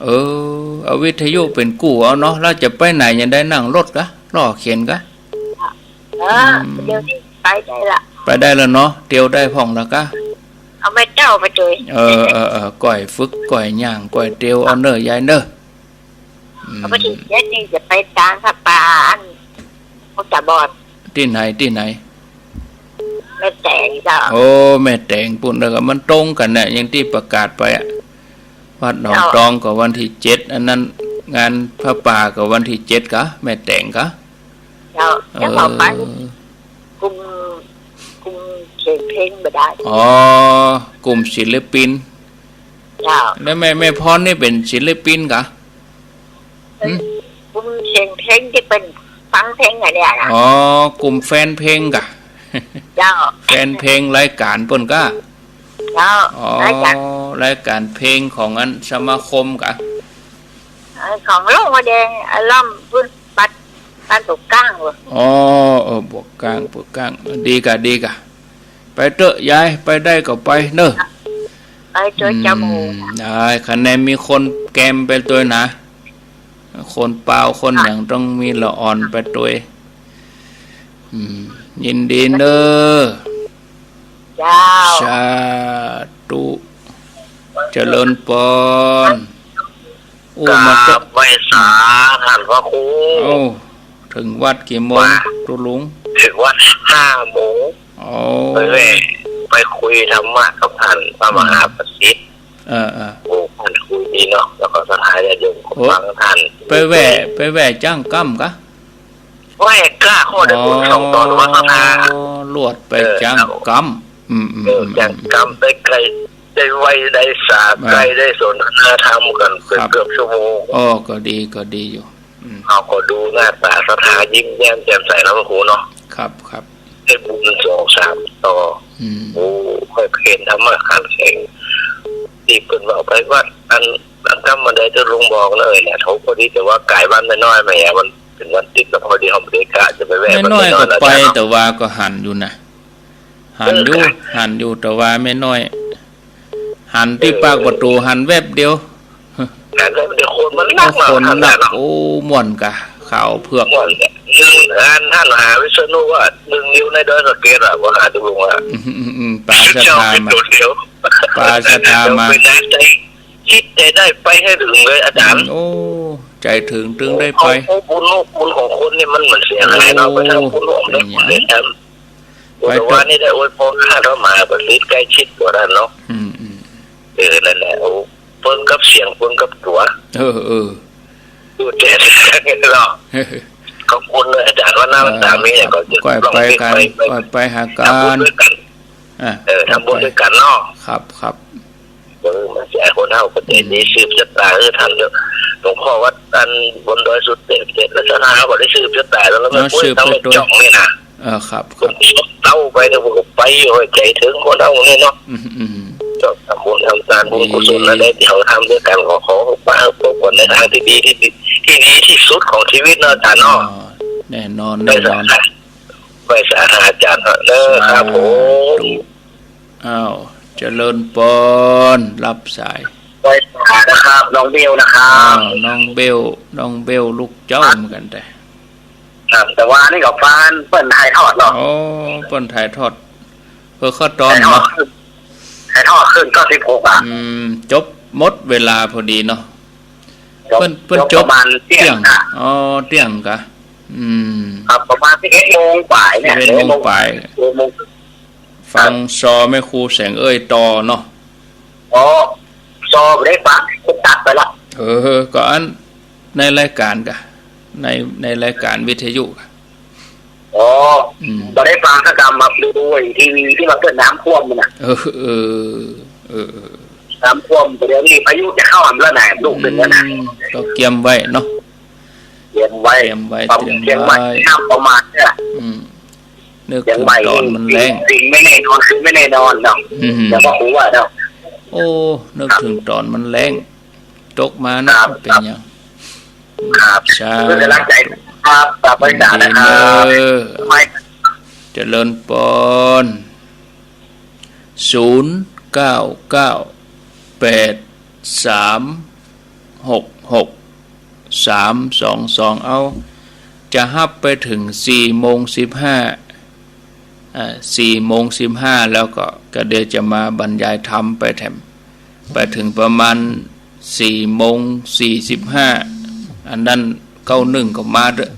เออเอาวิทยุเป็นกู้เอาเนาะแล้วจะไปไหนยังได้นั่งรถกะล่อเขียนกะเดี๋ยวนี้ไปได้ละไปได้แล้วเนาะเตียวได้พ่องแล้วกะเอาไม่เจ้าไปเลยก่อยฝึกก่อยย่างก่อยเตียวเอาเนอยายเนอเอาไปถึงเย็นนี่จะไปตามพระปานเขาจะบอดที่ไหนแม่แตงจ้ะโอ้แม่แตงปุ่นแล้วก็มันตรงกันเนี่ยอย่างที่ประกาศไปอ่ะวัดหนองตองก็วันที่7อันนั้นงานพระป่าก็วันที่7กะแม่แตงกะจะเอาไปกุมเขียนเพลงไม่ได้อ๋อกลุ่มศิลปินแล้วแม่พรนี่เป็นศิลปินกะกุมเขียนเพลงที่เป็นฟังเพลงอะไรเนี่ยอ๋อกลุ่มแฟนเพลงกะแฟนเพลงรายการป่นกะอ๋อรายการเพลงของอันสมาคมกะของลูกมาแดงล่ำพื้นปัดการปลูกก้างวะอ๋อปลูกก้างดีกะไปเตอะยายไปได้ก็ไปเนอะไปเจอจมูกได้คะแนนมีคนแกมไปตัวนะคนเปล่าคนอย่างต้องมีละอ่อนไปตัวยินดีเนอะสาธุเจริญปอนมาจับไว้สาท่านพระครูถึงวัดกี่โมงตุลุงถึงวัด5 โมงไปคุยธรรมะกับท่านพระมหาประสิทธิ์ท่านคุยดีเนาะแล้วก็สถานญาติโยมฟังท่านไปแหวจ้างกั้มกะแหวกล้าข้อเดินส่งตอนวัดสถาลวดไปจ้างกั้มจ้างกั้มได้ไกลได้ไวได้สาไกลได้สนทนาธรรมกันเกือบชั่วโมงก็ดีอยู่เขาก็ดูหน้าตาสถายิ้มแย้มแจ่มใสแล้วพระครูเนาะครับได้บุญ2-3 ต่อค่อยเห็นธรรมะขันแข็งที่เพิ่นบอกไปว่าอันทำมาได้จะลุงบอกเลยเนี่ยเขาพอดีแต่ว่าไก่บ้านไม่น้อยแม่มันเป็นวันติดแล้วพอดีเขาเด็กกะจะไปแวะไม่น้อยก็ไปแต่ว่าก็หันอยู่นะหันอยู่แต่ว่าไม่น้อยหันที่ปากประตูหันแวบเดียวหันแวบเดียวคนมันนักโอ้ม่วนกะข่าวเผือกท่านหาวิษณุว่า1 นิ้วในดอยสะเก็ดว่าหาตุลุงปาชะทามาปาชะทามาใจคิดได้ไปให้ถึงเลยอาจารย์โอ้ใจถึงได้ไปบุญของคนนี่มันเหมือนเสียหายเนาะไปทำบุญร่วมได้แต่ว่านี่ได้อวยพรให้เรามาประสิทธิ์ใกล้ชิดกว่านั้นเนาะนั่นแหละเพิ่นกับเสียงเพิ่นกับตัวดูแจ่มเนาะขอบคุณเลยอาจารย์ว่าหน้าตามีอย่างก็จะไปกันไปหากันทำบุญด้วยกันเนาะครับมาแจกคนเท่าประเทศนี้สืบชะตาทันเยอะหลวงพ่อวัดอันบนดอยสุดเด็ดและชนะเขาได้สืบชะตาแล้วไม่พูดต้องจ่องนี่นะครับคนเต้าไปแล้วก็ไปใจถึงคนเท่านี่เนาะชอบทำบุญทำทานบุญกุศลแล้วได้ที่เขาทำด้วยกันขอพระพวกคนในทางที่ดีที่สุดของชีวิตเนาะอาจารย์เนาะแน่นอนไปสาธาอาจารย์เด้อครับผมเจริญปอนรับสายไปสานะครับน้องเบลนะครับน้องเบลลูกเจ้าเหมือนกันแต่ว่านี่กับฟานเปิ้นถ่ายทอดเนาะเปิ้นถ่ายทอดเพื่อข้อตอนเนาะถ่ายทอดขึ้นก็16จบหมดเวลาพอดีเนาะเปิ้นจบประมาณเที่ยงเที่ยงกะครับประมาณ11 โมงบ่ายเนี่ย11 โมงบ่ายฟังซอแม่ครูแสงเอ้ยต่อเนาะซอได้ฟังตัดไปละก็อันในรายการกะในรายการวิทยุกะเราได้ฟังสักกรรมมาดูทีวีที่มันเกิดน้ำท่วมมันน่ะน้ำท่วมเดี๋ยวนี้พายุจะเข้าแล้วไหนลูกเป็นแล้วนะก็เตรียมไว้เนาะเตรียมไว้น้ำประมาณเนี่ยนึกถึงตอนมันแรงสิ่งไม่แน่นอนคือไม่แน่นอนเนาะแต่ว่าหูว่าเนาะนึกถึงตอนมันแรงตกมานะเป็นยังครับใช่รักใจครับตาไปด่านะครับเจริญปอน099838 066322เอาจะฮับไปถึง4:15แล้วก็เดี๋ยวจะมาบรรยายธรรมไปถึงประมาณ4:45อันนั้น91ก็มาเด้อ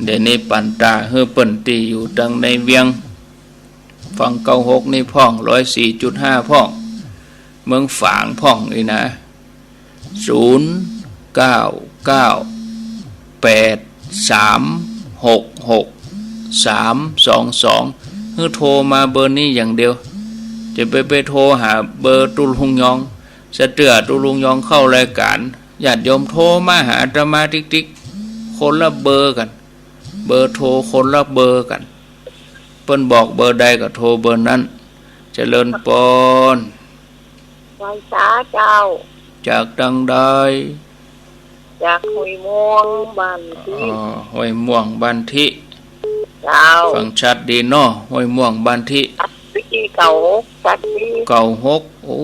เดี๋ยวนี้ปันตาเฮือเปิ้นตีอยู่ดังในเวียงฟัง96นี่พ่อง104.5พ่องเมืองฝางพ่องนี่นะ0998366322ฮือโทรมาเบอร์นี้อย่างเดียวจะไปโทรหาเบอร์ตุลุงยองสะเตือตุลุงยองเข้ารายการญาติโยมโทรมาหาอาตมาติ๊กๆคนละเบอร์กันเบอร์โทรคนละเบอร์กันเปิ้นบอกเบอร์ใดก็โทรเบอร์นั้นเจริญปน ไว้สาเจ้า จากดังใด จากห้วยม่วงบ้านที่ ห้วยม่วงบ้านทิ เจ้า ฟังชัดดีเนาะห้วยม่วงบ้านทิ วิธีเก่าจัดดี เก่าหกโอ้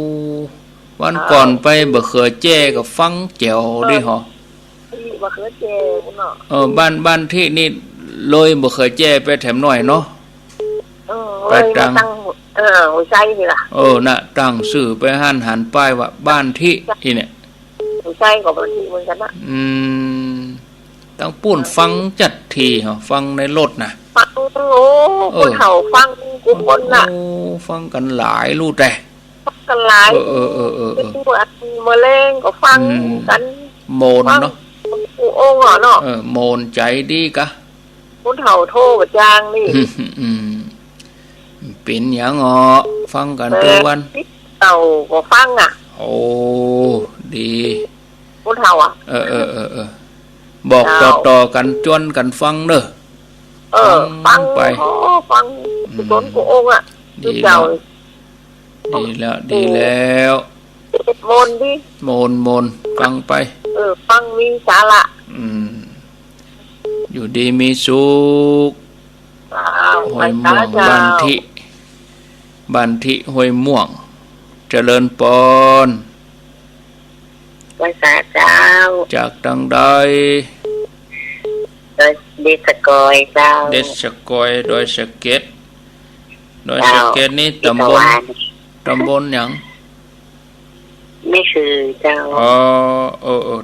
วันก่อนไปบ่เคยแจ้ก็ฟังแจ๋วดิหรอ ที่มะเขือเทศเนาะ บ้านที่นี่เลยบ่เคยแจ้ไปแถมหน่อยเนาะ ไปตั้งหัวใจนี่ล่ะ น่ะตั้งชื่อไปหันป้ายว่าบ้านที่อีเนี่ย หัวใจกับบางทีเหมือนกันนะ ตั้งปุ้นฟังจัดทีเหรอฟังในรถน่ะ ฟังคนเฒ่าฟังกุมคนน่ะ ฟังกันหลายรู้แต่ ฟังกันหลายตัวมะเร็งก็ฟังกัน โมนเนาะ กูโอ่งเนาะ โมนใจดีกะ คนเฒ่าโทรประจางนี่ เป็นหยังอ๋อฟังกันทุกวัน เต่าก็ฟังอ่ะ โอ้ดีคนเฒ่าอ่ะบอกต่อกันจวนกันฟังเด้อฟังไปฟังต้นกูโอ่งอ่ะดีแล้วมนดิมนฟังไปฟังมีสาระอยู่ดีมีสุขห้วยม่วงบ้านทิห้วยม่วงเจริญปนภาษาเจ้าจากดังใดเดชกอยเจ้าเดชกอยโดยสะเก็ดนี่ตำบลหยังไม่คือเจ้า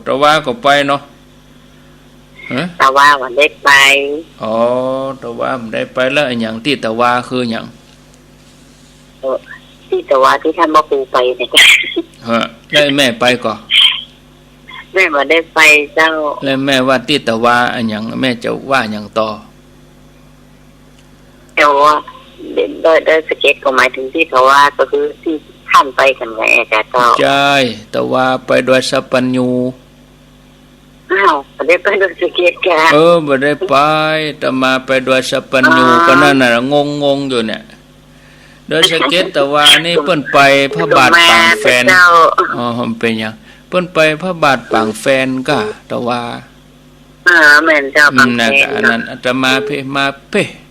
ตะว่าก็ไปเนาะตะว่าวันได้ไปตะว่ามันได้ไปแล้วไอ้หยังที่ตะว่าคือหยังที่ตะว่าที่ท่านพ่อครูไปเนี่ยแล้วแม่ไปก่อนแม่มาได้ไปเจ้าแล้วแม่ว่าที่ตะว่าไอ้หยังแม่จะว่าหยังต่อแต่ว่าโดยสเก็ตก็หมายถึงที่ตะว่าก็คือที่ท่านไปกันไงอาจารย์เจ้าใช่ตะว่าไปโดยสัพพัญญูไม่ได้ไปโดยสเก็ตแกไม่ได้ไปแต่มาไปโดยสัพพัญญูก็นั่นน่ะงงอยู่เนี่ยโดยสเก็ตแต่ว่านี่เปิ้นไปพระบาทปางแฟนมันเป็นหยังเปิ้นไปพระบาทปางแฟนก็แต่ว่าแม่นเจ้าปางแฟนอันนั้นอาตมา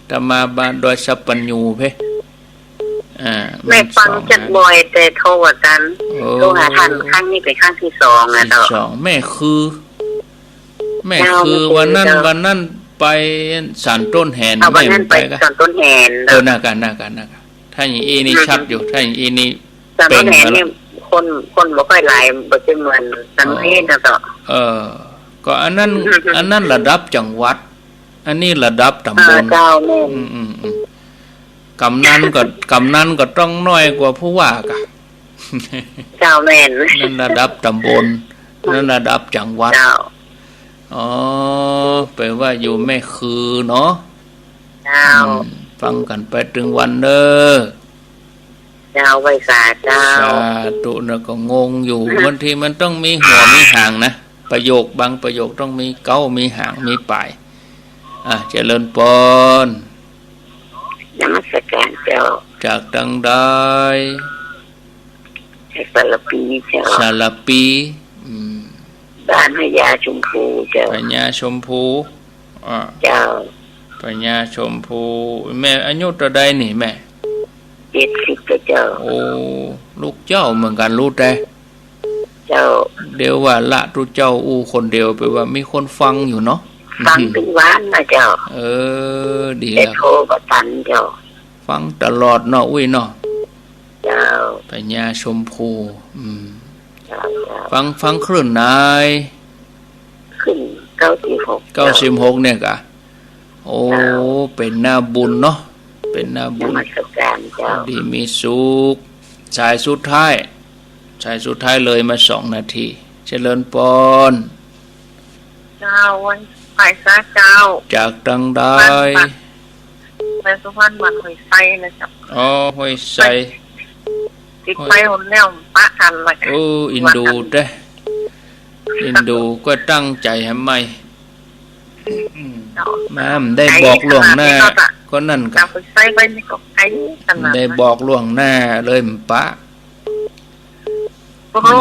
แต่มาบ้านโดยสัพพัญญูแม่ฟังจัดบ่อยแต่โทรกันโทรหาท่านครั้งนี้เป็นครั้งที่2นะเจ้าแม่คือวันนั้นไปศาลต้นแหนแม่ไปศาลต้นแหนน่ากันถ้าอย่างอีนี่ชัดอยู่ถ้าอย่างอีนี่ศาลต้นแหนนี่คนบ่ค่อยหลายบ่ใช่เหมือนศาลเทศนะเจ้าก็อันนั้นระดับจังหวัดอันนี้ระดับตำบลเจ้าแม่กำนันก็ต้องน้อยกว่าผู้ว่ากะเจ้าแม่นนั่นระดับตำบลนั่นระดับจังหวัดแปลว่าอยู่แม่คือเนาะฟังกันไปถึงวันเด้อเจ้าไว้สาเจ้าสาธุนะก็งงอยู่บางทีมันต้องมีหัวมีหางนะประโยคบางประโยคต้องมีเก้ามีหางมีปลายเจริญปนนมัสการเจ้าจากดังใดสารปีเจ้าสารปีบ้านพญาชมพูเจ้าพญาชมพูเจ้าพญาชมพูแม่อายุเท่าใดนี่แม่70เจ้าโอ้ลูกเจ้าเหมือนกันรู้แต่ เจ้าเดี๋ยวว่าละทุเจ้าอู้คนเดียวไปว่ามีคนฟังอยู่เนาะฟังเป็นวันนะเจ้าดีแล้วโทรก็ตันเจ้าฟังตลอดเนาะอุ้ยเนาะเจ้าปัญญาชมพูฟังคลื่นนายขึ้น96เนี่ยกะโอ้เป็นหน้าบุญเนาะเป็นหน้าบุญดีมีสุขสายสุดท้ายเลยมา2 นาทีเจริญปอนเจ้าวันไปซะเจ้าจากตังได้ไปสุพรรณมาห้วยไซนะจ๊ะห้วยไซติดไปหนแล้วปะกันละกันอินดูเด้อินดูก็ตั้งใจให้ไหมมาได้บอกล่วงหน้าก็นั่นกันได้บอกล่วงหน้าเลยมปะมา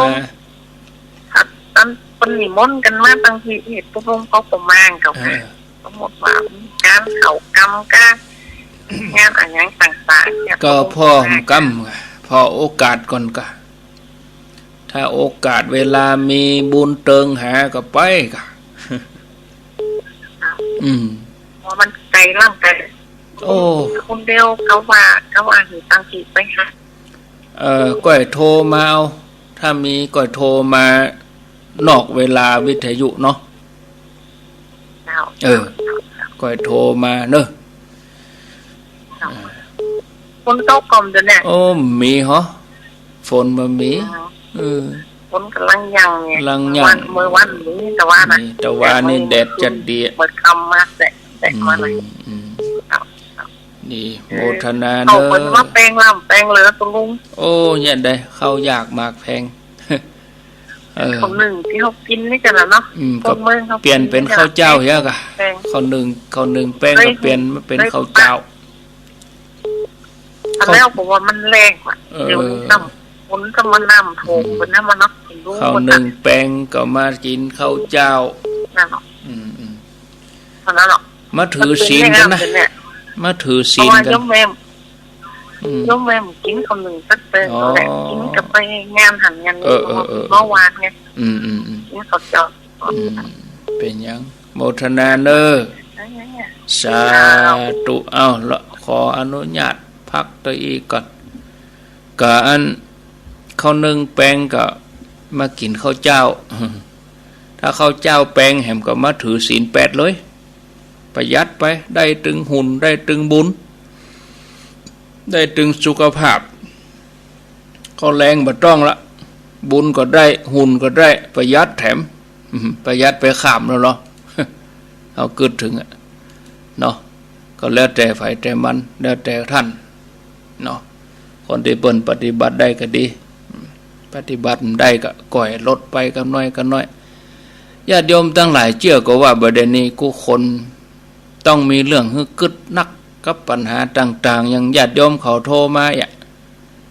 ตอนคนนิมนต์กันมาบางทีเหตุพวกลุงเขาก็มางเขาทั้งหมดว่าการเขากรรมการงานอะไรต่างๆก็พ่อกรรมพอโอกาสก่อนกะถ้าโอกาสเวลามีบุญเติงหาก็ไปกะเพราะมันไกลล่ำไกลคนเดียวเขาว่าอยู่ตั้งที่ไปหาก้อยโทรมาเอาถ้ามีก้อยโทรมานอกเวลาวิทยุเนาะก้อยโทรมาเนอะฝนตกก่อนเดี๋ยวนี้มีเหรอฝนมามีฝนกำลังยังวันเมื่อวันนี้แต่ว่านี่แดดจัดดีเปิดคำมาแต่มาเลยนี่โมทนาเนอะเอามาแปลงลำแปลงเหลือตรงลุงเนี่ยได้เข้าอยากมากแพงคนหนึ่งที่เขากินนี่กันนะเนาะคนเมืองเขาเปลี่ยนเป็นข้าวเจ้าเยอะกะข้าวหนึ่งแป้งก็เปลี่ยนมาเป็นข้าวเจ้าแล้วผมว่ามันแรงกว่าเดี๋ยวน้ำฝนก็มาน้ำโถมเป็นน้ำมันเนาะข้าวหนึ่งแป้งก็มากินข้าวเจ้านั่นหรอนั่นหรอมาถือศีลกันนะมาถือศีลกันยมแม่กินคนหนึ่งสักเติมแหละกินกับไปงานหันงานเมื่อวานไงกินข้าวเจ้าเป็นยังโมทนาเนอสาธุละขออนุญาตพักตัวอีกก่อนการข้าวนึ่งแป้งก็มากินข้าวเจ้าถ้าข้าวเจ้าแป้งแหมก็มาถือศีล8เลยประหยัดไปได้ตึงหุ่นได้ตึงบุญได้ตึงสุขภาพข้าวแรงบ่ต้องละบุญก็ได้หุ่นก็ได้ประหยัดแถมประหยัดไปข้ามแล้วเหรอเอาเกิดถึงเนาะก็แล้วแต่ฝ่ายแต่มันแล้วแต่ท่านเนาะคนที่เปิ้นปฏิบัติได้ก็ดีปฏิบัติได้ก็ก่อยลดไปกันน้อยญาติโยมทั้งหลายเชื่อก็ว่าประเด็นนี้กูคนต้องมีเรื่องฮึกึดนักกับปัญหาต่างๆอย่างญาติโยมเขาโทรมา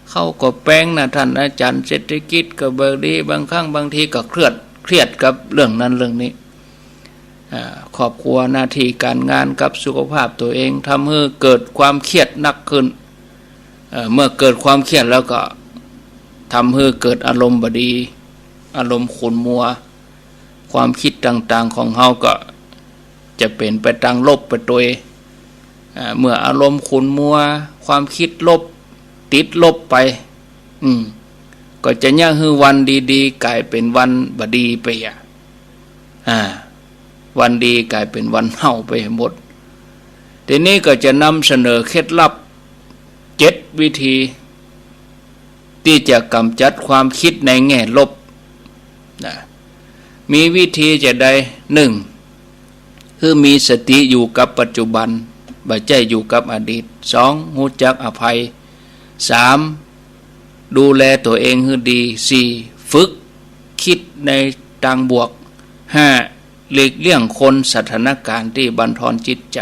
เขาก็แป้งนะท่านอาจารย์เศรษฐกิจก็เบิกดีบางครั้งบางทีก็เครียดกับเรื่องนั้นเรื่องนี้ครอบครัวหน้าที่การงานกับสุขภาพตัวเองทำให้เกิดความเครียดหนักขึ้นเมื่อเกิดความเครียดแล้วก็ทำให้เกิดอารมณ์บดีอารมณ์ขุ่นมัวความคิดต่างๆของเฮาก็จะเป็นไปทางลบไปตัวเมื่ออารมณ์ขุ่นมัวความคิดลบติดลบไปก็จะย่างให้วันดีๆกลายเป็นวันบดีไปวันดีกลายเป็นวันเฮาไปหมดทีนี้ก็จะนำเสนอเคล็ดลับ7 วิธีที่จะกำจัดความคิดในแง่ลบมีวิธีจะได้1คือมีสติอยู่กับปัจจุบันบ่ใช่อยู่กับอดีต2รู้จักอภัย3ดูแลตัวเองให้ดี4ฝึกคิดในทางบวก5หลีกเลี่ยงคนสถานการณ์ที่บั่นทอนจิตใจ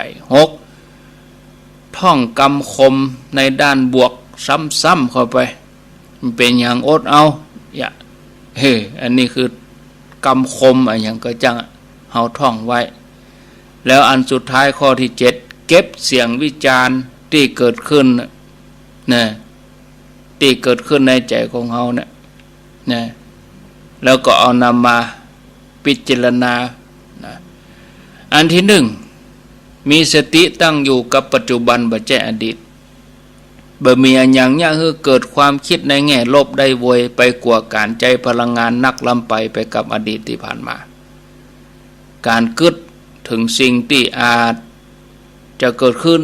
6ท่องกำคมในด้านบวกซ้ำๆเข้าไปมันเป็นอย่างอดเอาอันนี้คือกำคมอย่างก็จังเฮาท่องไว้แล้วอันสุดท้ายข้อที่7เก็บเสียงวิจารณ์ที่เกิดขึ้นที่เกิดขึ้นในใจของเฮาเนี่ย แล้วก็เอานำมาพิจารณานะอันที่หนึ่งมีสติตั้งอยู่กับปัจจุบันบ่ใช่อดีตบ่มีอันยังเนี่ยคือเกิดความคิดในแง่ลบได้โวยไปกว่าการใจพลังงานนักล้ำไปกับอดีตที่ผ่านมาการกึดถึงสิ่งที่อาจจะเกิดขึ้น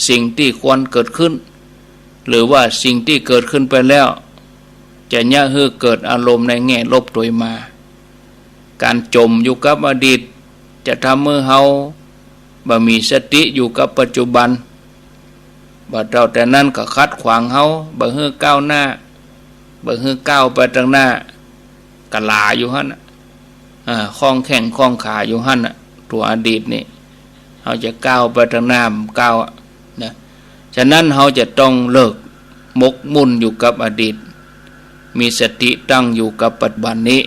สิ่งที่ควรเกิดขึ้นหรือว่าสิ่งที่เกิดขึ้นไปแล้วจะเนี่ยคือเกิดอารมณ์ในแง่ลบโดยมาการจมอยู่กับอดีตจะทำให้เฮาบ่มีสติอยู่กับปัจจุบันบ่เท่าแต่นั้นก็คัดขวางเฮาบ่ให้ก้าวหน้าบ่ให้ก้าวไปทางหน้ากะลาอยู่หั่นน่ะคล้องแข้งคล้องขาอยู่หั่นน่ะตัวอดีตนี่เฮาจะก้าวไปทางหน้าก้าวนะฉะนั้นเฮาจะต้องเลิกหมกมุ่นอยู่กับอดีตมีสติตั้งอยู่กับปัจจุบันนี้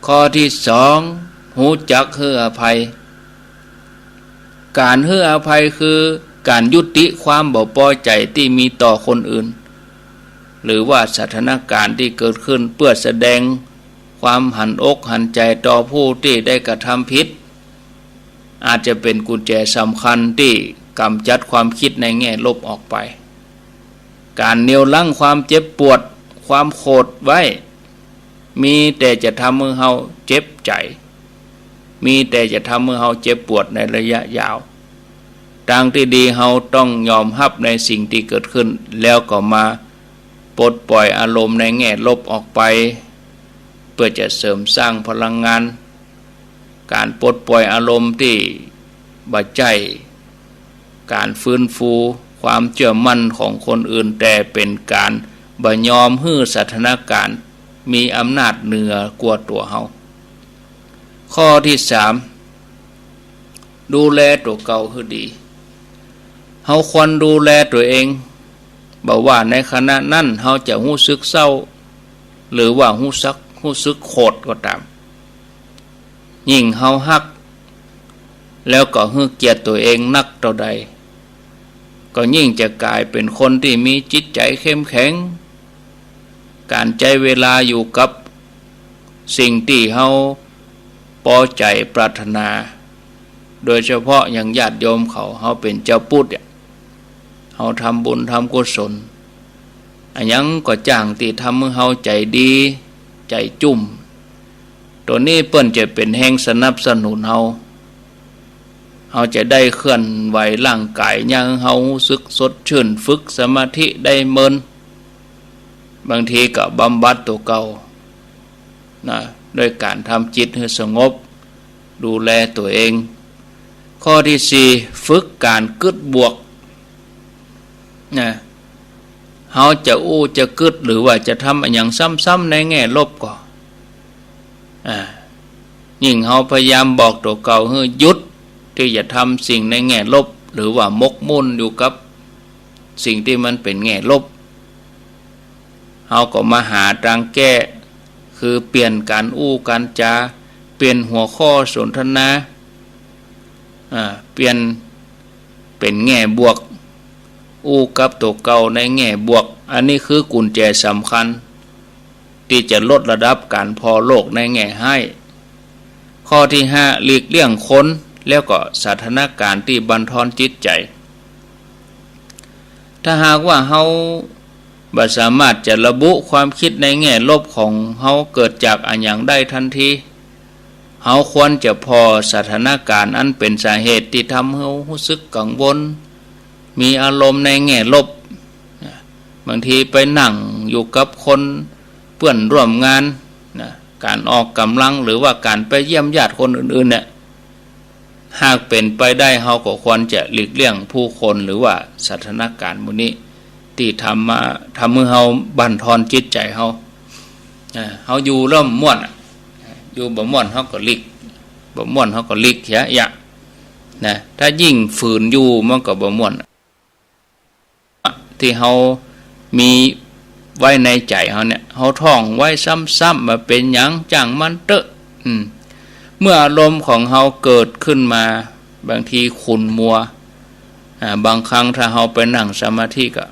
ข้อที่สองหูจักให้อภัยการให้อภัยคือการยุติความบ่พอใจที่มีต่อคนอื่นหรือว่าสถานการณ์ที่เกิดขึ้นเพื่อแสดงความหันอกหันใจต่อผู้ที่ได้กระทำผิดอาจจะเป็นกุญแจสำคัญที่กำจัดความคิดในแง่ลบออกไปการเหนี่ยวรั้งความเจ็บปวดความโกรธไว้มีแต่จะทำให้เฮาเจ็บใจมีแต่จะทำให้เฮาเจ็บปวดในระยะยาวทางที่ดีเฮาต้องยอมรับในสิ่งที่เกิดขึ้นแล้วก็มาปลดปล่อยอารมณ์ในแง่ลบออกไปเพื่อจะเสริมสร้างพลังงานการปลดปล่อยอารมณ์ที่บ่ใจการฟื้นฟูความเชื่อมั่นของคนอื่นแต่เป็นการบ่ยอมให้สถานการณ์มีอำนาจเหนือกว่าตัวเฮาข้อที่สามดูแลตัวเก่าให้ดีเฮาควรดูแลตัวเองบ่ว่าในขณะนั้นเฮาจะรู้สึกเศร้าหรือว่ารู้สึกโกรธก็ตามยิ่งเฮาฮักแล้วก็ฮึเกียรติตัวเองนักเท่าใดก็ยิ่งจะกลายเป็นคนที่มีจิตใจเข้มแข็งการใจเวลาอยู่กับสิ่งที่เฮาพอใจปรารถนาโดยเฉพาะอย่างญาติโยมเขาเป็นเจ้าพุทธเฮาทำบุญทำกุศลอันยังก็จ้างที่ทำให้เฮาใจดีใจจุ่มตัวนี้เปิ้นจะเป็นแห่งสนับสนุนเฮาจะได้เคลื่อนไหวร่างกายยังเฮารู้สึกสดชื่นฝึกสมาธิได้เมินบางทีก็บำบัดตัวเก่านะด้วยการทำจิตให้สงบดูแลตัวเองข้อที่สี่ฝึกการกึดบวกนะเฮาจะจะกึดหรือว่าจะทำอย่างซ้ำๆในแง่ลบก็ยิ่งเฮาพยายามบอกตัวเก่าให้หยุดที่จะทำสิ่งในแง่ลบหรือว่ามกมุ่นอยู่กับสิ่งที่มันเป็นแง่ลบเฮาก็มาหาทางแก้คือเปลี่ยนการการจาเปลี่ยนหัวข้อสนทนาเปลี่ยนเป็นแง่บวกกับตัวเก่าในแง่บวกอันนี้คือกุญแจสำคัญที่จะลดระดับการพอโลกในแง่ให้ข้อที่ห้าหลีกเลี่ยงคนแล้วก็สถานการณ์ที่บั่นทอนจิตใจถ้าหากว่าเฮาบ่สามารถจะระบุความคิดในแง่ลบของเฮาเกิดจากอันอย่างได้ทันทีเฮาควรจะพอสถานการณ์อันเป็นสาเหตุที่ทำให้เฮารู้สึกกังวลมีอารมณ์ในแง่ลบบางทีไปนั่งอยู่กับคนเพื่อนร่วมงานการออกกำลังหรือว่าการไปเยี่ยมญาติคนอื่นๆเนี่ยหากเป็นไปได้เฮาก็ควรจะหลีกเลี่ยงผู้คนหรือว่าสถานการณ์พวกนี้ที่ทำให้เฮาบั่นทอนจิตใจเฮาอยู่เริ่มม่วนอยู่บ่ม่วนเฮาก็หลีกบ่ม่วนเฮาก็หลีกเสียนะถ้ายิ่งฝืนอยู่มันก็บ่ม่วนที่เฮามีไว้ในใจเฮาเนี่ยเฮาท่องไว้ซ้ำๆมาเป็นหยังจังมันเตอะเมื่ออารมณ์ของเฮาเกิดขึ้นมาบางทีขุ่นมัวบางครั้งถ้าเฮาไปนั่งสมาธิก็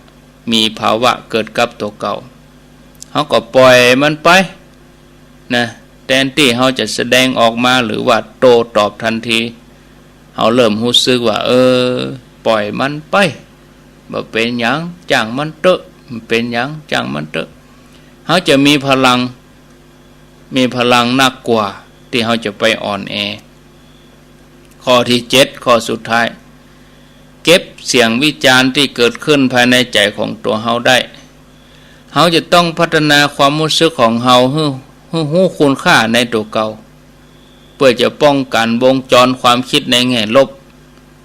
มีภาวะเกิดกับตัวเก่า เขาก็ปล่อยมันไปนะแทนที่เขาจะแสดงออกมาหรือว่าโต้ตอบทันทีเขาเริ่มรู้สึกว่าปล่อยมันไปบ่เป็นหยังจ้างมันเตอะมันเป็นหยังจ้างมันเตอะเขาจะมีพลังนักกว่าที่เขาจะไปอ่อนแอข้อที่7ข้อสุดท้ายเก็บเสียงวิจารณ์ที่เกิดขึ้นภายในใจของตัวเขาได้เขาจะต้องพัฒนาความรู้สึกของเขาให้คุณค่าในตัวเก่าเพื่อจะป้องกันวงจรความคิดในแง่ลบ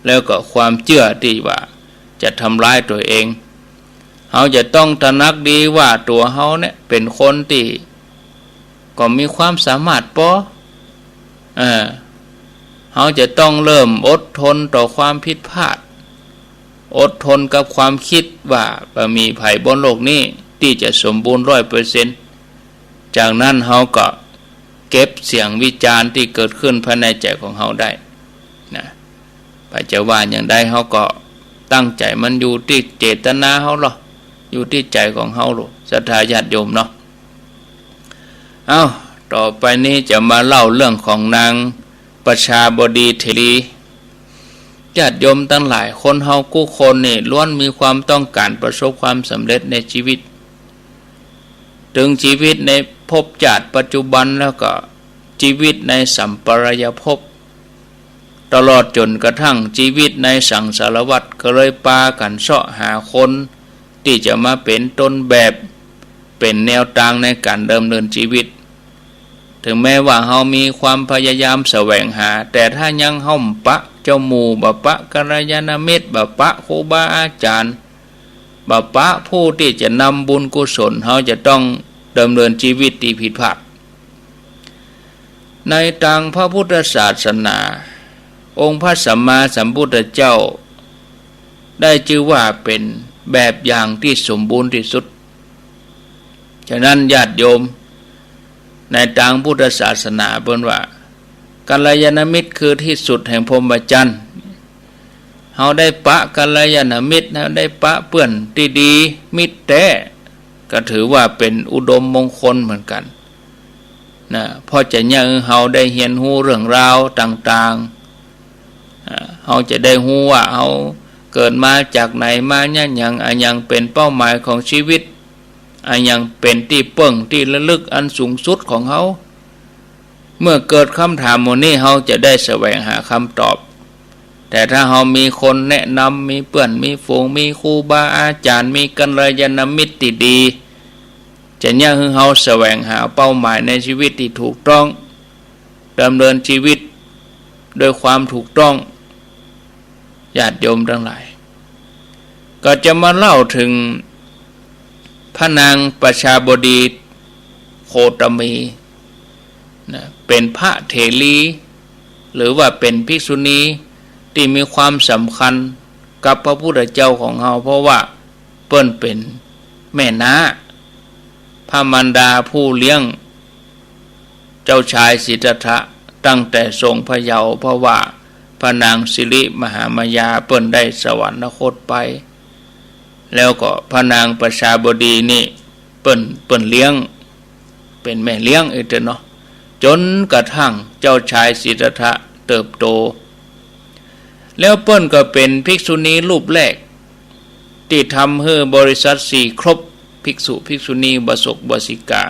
แล้วก็ความเชื่อที่ว่าจะทำร้ายตัวเองเขาจะต้องตระหนักดีว่าตัวเขาเนี่ยเป็นคนที่ก็มีความสามารถเขาจะต้องเริ่มอดทนต่อความผิดพลาดอดทนกับความคิดว่ามีภัยบนโลกนี้ที่จะสมบูรณ์ 100% จากนั้นเขาก็เก็บเสียงวิจารณ์ที่เกิดขึ้นภายในใจของเขาได้นะพระเจ้าว่าอย่างใดเขาก็ตั้งใจมันอยู่ที่เจตนาเขาหรออยู่ที่ใจของเขาหรอศรัทธาญาติโยมเนาะต่อไปนี้จะมาเล่าเรื่องของนางประชาบดีเทรีญาติโยมทั้งหลายคนเฮากู้คนนี่ล้วนมีความต้องการประสบความสำเร็จในชีวิตถึงชีวิตในภพชาติปัจจุบันแล้วก็ชีวิตในสัมปรายภพตลอดจนกระทั่งชีวิตในสังสารวัฏก็เลยปากันเสาะหาคนที่จะมาเป็นต้นแบบเป็นแนวทางในการดำเนินชีวิตถึงแม้ว่าเฮามีความพยายามแสวงหาแต่ถ้ายังเฮาปะเจ้าหมู่บปะกัลยาณมิตรบปะครูบาอาจารย์บปะผู้ที่จะนำบุญกุศลเฮาจะต้องดำเนินชีวิตที่ผิดพลาดในทางพระพุทธศาสนาองค์พระสัมมาสัมพุทธเจ้าได้ชื่อว่าเป็นแบบอย่างที่สมบูรณ์ที่สุดฉะนั้นญาติโยมในทางพุทธศาสนาเพิ่นว่ากัลยาณมิตรคือที่สุดแห่งพรหมจรรย์เฮาได้ปะกัลยาณมิตรเฮาได้ปะเปื้อนที่ดีมิตรแท้ก็ถือว่าเป็นอุดมมงคลเหมือนกันนะเพราะจะยังเฮาได้เรียนรู้เรื่องราวต่างๆเฮาจะได้รู้ว่าเฮาเกิดมาจากไหนมาเนี่ยยังเป็นเป้าหมายของชีวิตยังเป็นที่เปิ้งที่ระลึกอันสูงสุดของเขาเมื่อเกิดคำถามโมนี้เขาจะได้แสวงหาคำตอบแต่ถ้าเขามีคนแนะนำมีเพื่อนมีฝูงมีครูบาอาจารย์มีกัลยาณมิตรที่ดีจะเนี่ยคือเขาแสวงหาเป้าหมายในชีวิตที่ถูกต้องดำเนินชีวิตโดยความถูกต้องญาติโยมทั้งหลายก็จะมาเล่าถึงพระนางประชาบดีโคตมีนะเป็นพระเถรีหรือว่าเป็นภิกษุณีที่มีความสำคัญกับพระพุทธเจ้าของเราเพราะว่าเปิ้นเป็นแม่น้าพระมารดาผู้เลี้ยงเจ้าชายสิทธัตถะตั้งแต่ทรงพระเยาว์เพราะว่าพระนางสิริมหามายาเปิ้นได้สวรรคตไปแล้วก็พระนางประชาบดีนี่เปิ้นเลี้ยงเป็นแม่เลี้ยงเนาะจนกระทั่งเจ้าชายสิทธัตถะเติบโตแล้วเปิ้นก็เป็นภิกษุณีรูปแรกที่ทำให้บริษัท4ครบภิกษุภิกษุณีบสกบสิกา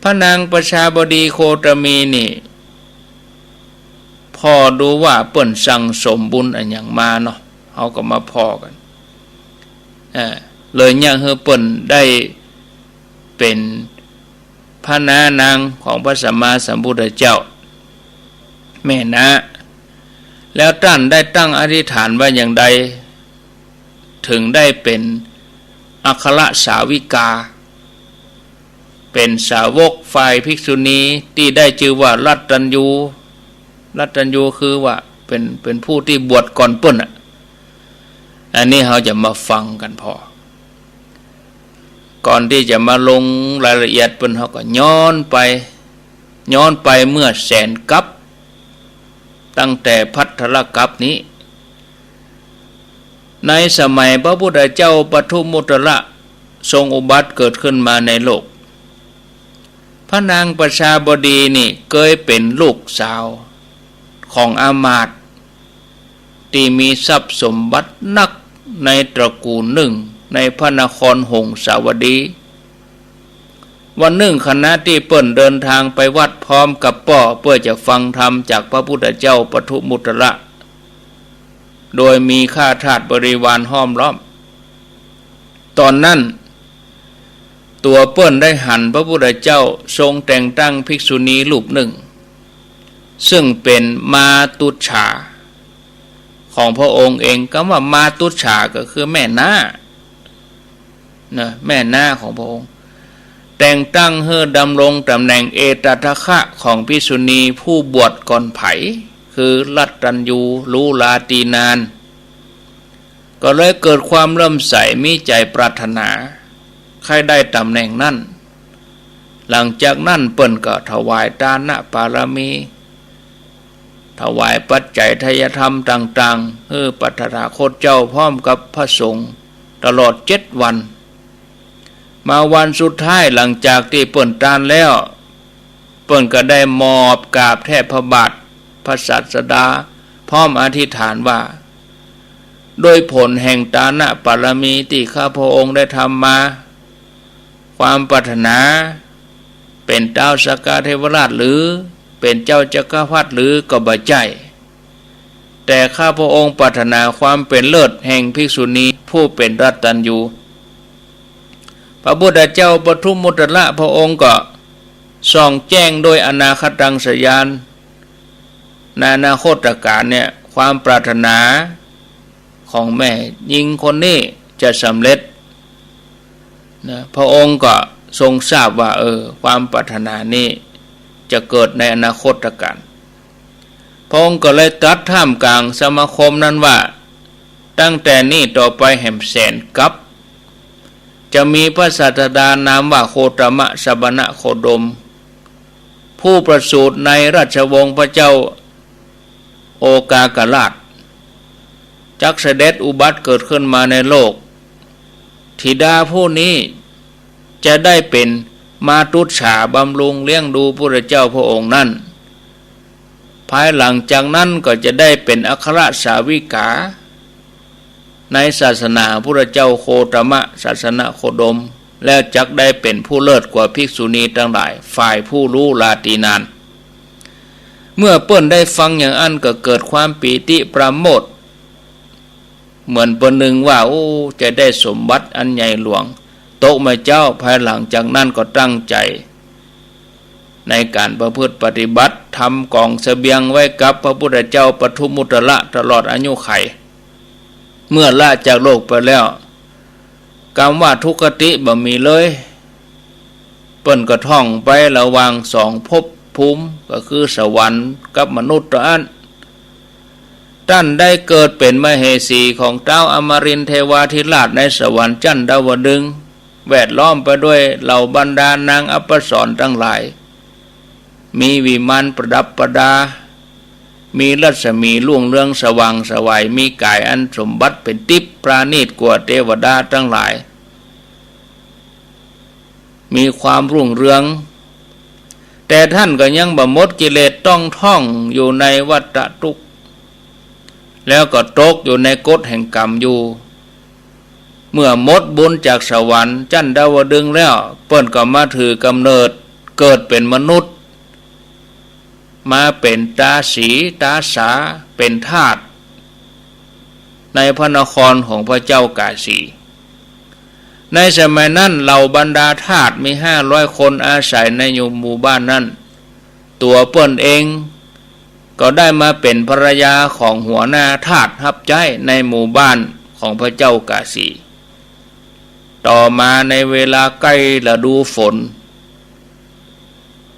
พระนางประชาบดีโคตมีนี่พอดูว่าเปิ้นสั่งสมบุญอันอย่างมาเนาะเขาก็มาพอกันเลยยังเฮอเปิ้นได้เป็นพระนางของพระสัมมาสัมพุทธเจ้าแม่นะแล้วท่านได้ตั้งอธิษฐานว่าอย่างใดถึงได้เป็นอัครสาวิกาเป็นสาวกฝ่ายภิกษุณีที่ได้ชื่อว่ารัตตัญญูคือว่าเป็นผู้ที่บวชก่อนเปิ้นอันนี้เราจะมาฟังกันพอก่อนที่จะมาลงรายละเอียดเปิ้นเขาก็ย้อนไปเมื่อแสนกัปตั้งแต่ภัทรกัปนี้ในสมัยพระพุทธเจ้าปทุมมุตระ ทรงอุบัติเกิดขึ้นมาในโลกพระนางประชาบดีนี่เคยเป็นลูกสาวของอามาตย์ที่มีทรัพย์สมบัตินักในตระกูลหนึ่งในพระนครหงสาวดีวันหนึ่งคณะที่เปิ้นเดินทางไปวัดพร้อมกับป่อเพื่อจะฟังธรรมจากพระพุทธเจ้าปทุมุตระโดยมีข้าทาสบริวารห้อมล้อมตอนนั้นตัวเปิ้นได้หันพระพุทธเจ้าทรงแต่งตั้งภิกษุณีรูปหนึ่งซึ่งเป็นมาตุฉาของพระองค์เองก็ว่ามาตุฉาก็คือแม่นาแม่นาของพระองค์แต่งตั้งให้ดำรงตำแหน่งเอตทัคคะของภิกษุณีผู้บวชก่อนไผคือลัตตัญญูรู้ลาตีนานก็เลยเกิดความเริ่มใสมีใจปรารถนาใครได้ตำแหน่งนั้นหลังจากนั้นเปิ้นก็ถวายทานปารมีถวายปัจจัยทายธรรมต่างๆให้ปัตถาคตเจ้าพร้อมกับพระสงฆ์ตลอด7 วันมาวันสุดท้ายหลังจากที่เปิ้นทานแล้วเปิ้นก็ได้มอบกราบแทบพระบาทพระศาสดาพร้อมอธิษฐานว่าโดยผลแห่งทานปารมีที่ข้าพระองค์ได้ทำมาความปรารถนาเป็นเจ้าสกาเทวราชหรือเป็นเจ้าจักรพรรดิหรือก็บ่ใจแต่ข้าพระองค์ปรารถนาความเป็นเลิศแห่งภิกษุณีผู้เป็นรัตตัญญูพระพุทธเจ้าปทุมมุตระพระองค์ก็ส่องแจ้งโดยอนาคตังสยานในอนาคตการเนี่ยความปรารถนาของแม่หญิงคนนี้จะสำเร็จนะพระองค์ก็ทรงทราบว่าความปรารถนานี้จะเกิดในอนาคตการพระองค์ก็เลยตรัสท่ามกลางสมาคมนั้นว่าตั้งแต่นี้ต่อไปแห่งแสนกับจะมีพระศาสดานามว่าโคตมะสบณโคดมผู้ประสูติในราชวงศ์พระเจ้าโอกากราชจักเสด็จอุบัติเกิดขึ้นมาในโลกธิดาผู้นี้จะได้เป็นมาตุฉาบำรุงเลี้ยงดูพระเจ้าพระองค์นั้นภายหลังจากนั้นก็จะได้เป็นอัครสาวิกาในศาสนาพระเจ้าโคตมะศาสนาโคดมแล้วจักได้เป็นผู้เลิศกว่าภิกษุณีทั้งหลายฝ่ายผู้รู้ลาตีนานเมื่อเปิ้นได้ฟังอย่างอันก็เกิดความปีติประโมทย์เหมือนประหนึ่งว่าจะได้สมบัติอันใหญ่หลวงโตมาเจ้าภายหลังจากนั้นก็ตั้งใจในการประพฤติปฏิบัติทำกองเสบียงไว้กับพระพุทธเจ้าปทุมมุตระตลอดอายุไขเมื่อละจากโลกไปแล้วกรรมว่าทุกขติบ่มีเลยเปิ้นก็ท่องไประหว่าง2 ภพภูมิก็คือสวรรค์กับมนุษย์อันท่านได้เกิดเป็นมเหสีของเจ้าอมรินทร์เทวาธิราชในสวรรค์ชั้นดาวดึงส์แวดล้อมไปด้วยเหล่าบรรดานางอัปสรทั้งหลายมีวิมานประดับประดามีรัศมีล่วงเรืองสว่างสวัยมีกายอันสมบัติเป็นทิพย์ปราณีตกว่าเทวดาทั้งหลายมีความรุ่งเรืองแต่ท่านก็ยังบ่หมดกิเลสต้องท่องอยู่ในวัฏทุกข์แล้วก็ตกอยู่ในกฎแห่งกรรมอยู่เมื่อหมดบุญจากสวรรค์ชั้นดาวดึงส์แล้วเปิ้นก็มาถือกำเนิดเกิดเป็นมนุษย์มาเป็นตาสีตาสาเป็นทาสในพระนครของพระเจ้ากาสีในสมัยนั้นเหล่าบรรดาทาสมี500 คนอาศัยในหมู่บ้านนั้นตัวเปิ้นเองก็ได้มาเป็นภรรยาของหัวหน้าทาสรับใช้ในหมู่บ้านของพระเจ้ากาสีต่อมาในเวลาใกล้ฤดูฝน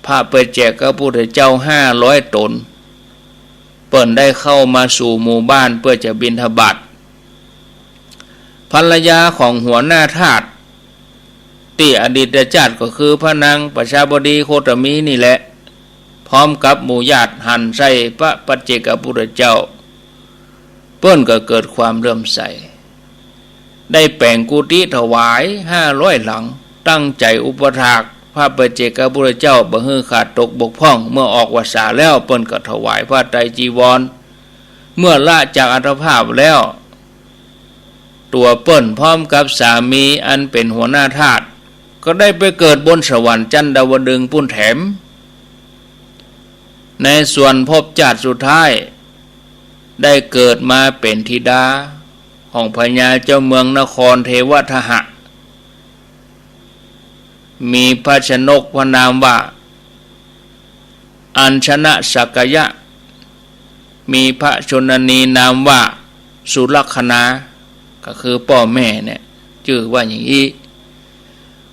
พระไปแจกพระพุทธเจ้า500 ตนเปิ้นได้เข้ามาสู่หมู่บ้านเพื่อจะบิณฑบาตภรรยาของหัวหน้าทาสที่อดีตชาติก็คือพระนางประชาบดีโคตมีนี่แหละพร้อมกับหมู่ญาติหั่นใส่พระปัจเจกพุทธเจ้าเปิ้นก็เกิดความเลื่อมใส ได้แปลงกุฏิถวาย500 หลังตั้งใจอุปถากพระปัจเจกพุทธเจ้าบ่ฮือขาดตกบกพร่องเมื่อออกวสาแล้วเปิ้นก็ถวายผ้าไตรจีวรเมื่อละจากอัตภาพแล้วตัวเปิ้นพร้อมกับสามีอันเป็นหัวหน้าทาสก็ได้ไปเกิดบนสวรรค์จันดาวดึงส์ปุ้นแถมในส่วนภพชาติสุดท้ายได้เกิดมาเป็นธิดาของพญาเจ้าเมืองนครเทวทหะมีพระชนกพระนามว่าอัญชนะสักยะมีพระชนนีนามว่าสุลักขณาก็คือพ่อแม่เนี่ยชื่อว่าอย่างนี้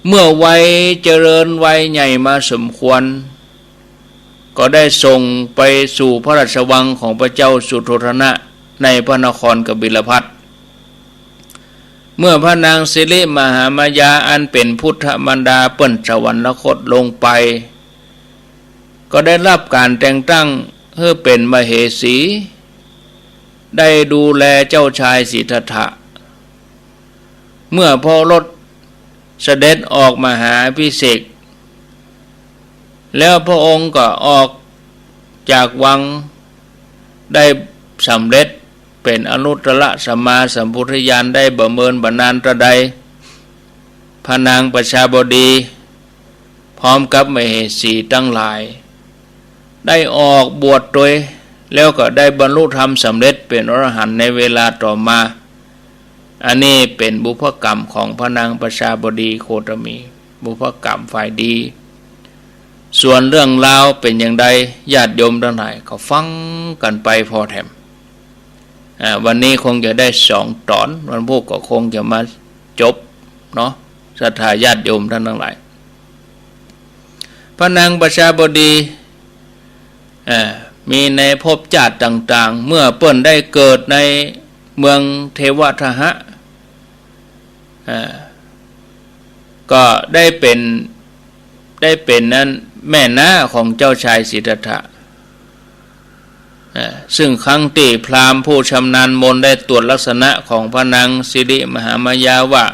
เมื่อวัยเจริญวัยใหญ่มาสมควรก็ได้ส่งไปสู่พระราชวังของพระเจ้าสุโธทนะในพระนครกบิลพัสเมื่อพระนางสิริมหามายาอันเป็นพุทธมารดาเปิ้นสวรรคตลงไปก็ได้รับการแต่งตั้งเพื่อเป็นมเหสีได้ดูแลเจ้าชายสิทธัตถะเมื่อพอรถเสด็จออกมหาภิเษกแล้วพระองค์ก็ออกจากวังได้สำเร็จเป็นอนุตตรสัมมาสัมพุทธญาณได้บำเพ็ญบรรณาตรใดพระนางประชาบดีพร้อมกับมเหสีทั้งหลายได้ออกบวชโดยแล้วก็ได้บรรลุธรรมสำเร็จเป็นอรหันต์ในเวลาต่อมาอันนี้เป็นบุพกรรมของพระนางประชาบดีโคตมีบุพกรรมฝ่ายดีส่วนเรื่องราวเป็นอย่างไรญาติโยมทั้งหลายก็ฟังกันไปพอแถมวันนี้คงจะได้2 ตอนวันพุธก็คงจะมาจบเนาะศรัทธาญาติโยมท่านทั้งหลายพระนางประชาบดีมีในภพชาติต่างๆเมื่อเปิ้นได้เกิดในเมืองเทวทหะก็ได้เป็นนั้นแม่น้าของเจ้าชายสิทธัตถะซึ่งครั้งที่พราหมณ์ผู้ชำนาญมนต์ได้ตรวจลักษณะของพระนางสิริมหามายาว่า